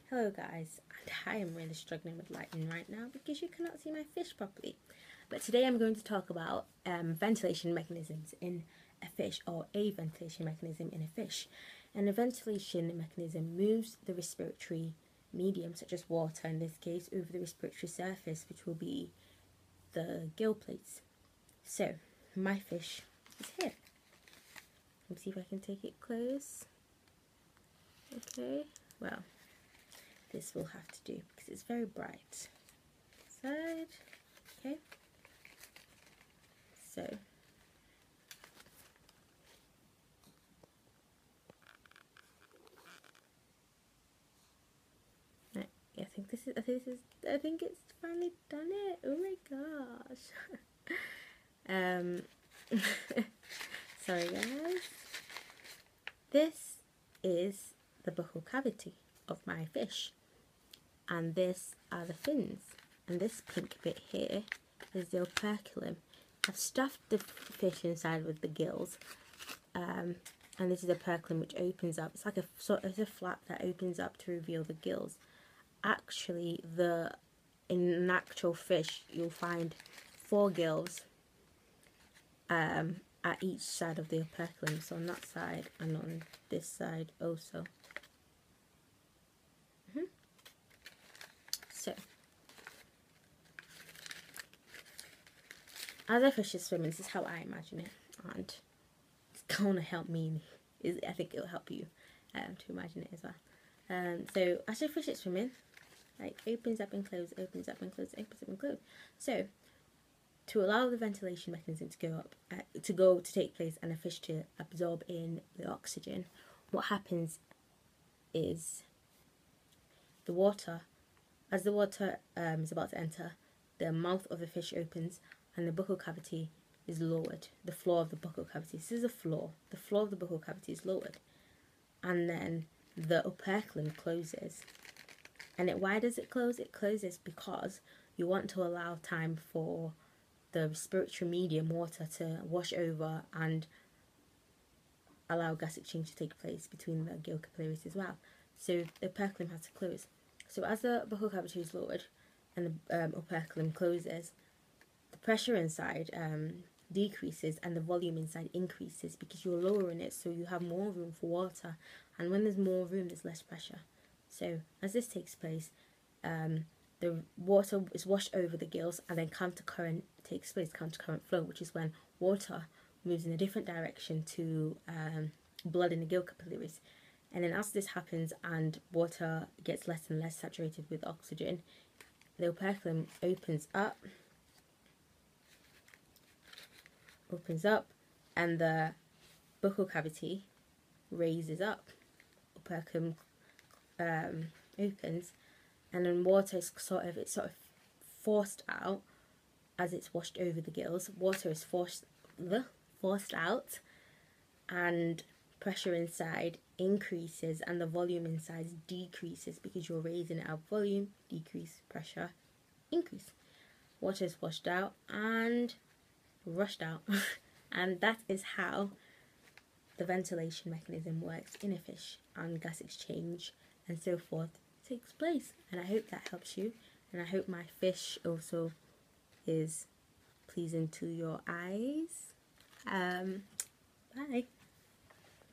Hello guys, and I am really struggling with lighting right now because you cannot see my fish properly. But today I'm going to talk about ventilation mechanisms in a fish, or a ventilation mechanism in a fish. And a ventilation mechanism moves the respiratory medium, such as water in this case, over the respiratory surface, which will be the gill plates. So my fish is here. Let me see if I can take it close. Okay, well, this will have to do because it's very bright. Side, okay. So I think it's finally done it. Oh my gosh. Sorry guys. This is the buccal cavity of my fish, and this are the fins, and this pink bit here is the operculum. I've stuffed the fish inside with the gills, and this is the operculum, which opens up. It's like a flap that opens up to reveal the gills. Actually, in an actual fish, you'll find 4 gills at each side of the operculum, so on that side and on this side also. So, as a fish is swimming, this is how I imagine it, and it's gonna help me. I think it'll help you to imagine it as well. So as a fish is swimming, like opens up and closes, opens up and closes, opens up and closes. So to allow the ventilation mechanism to take place and a fish to absorb in the oxygen, what happens is as the water is about to enter, the mouth of the fish opens and the buccal cavity is lowered. The floor of the buccal cavity. This is a floor. The floor of the buccal cavity is lowered, and then the operculum closes. And why does it close? It closes because you want to allow time for the respiratory medium, water, to wash over and allow gas exchange to take place between the gill capillaries as well. So the operculum has to close. So as the buccal cavity is lowered and the operculum closes, the pressure inside decreases and the volume inside increases because you're lowering it, so you have more room for water. And when there's more room, there's less pressure. So as this takes place, the water is washed over the gills, and then countercurrent takes place, countercurrent flow, which is when water moves in a different direction to blood in the gill capillaries. And then as this happens and water gets less and less saturated with oxygen, the operculum opens up, and the buccal cavity raises up. Operculum opens, and then water is sort of forced out as it's washed over the gills. Water is forced out, and pressure inside increases and the volume inside decreases because you're raising it up. Volume decrease, pressure increase. Water is washed out and rushed out. And that is how the ventilation mechanism works in a fish, and gas exchange and so forth takes place. And I hope that helps you, and I hope my fish also is pleasing to your eyes. Bye.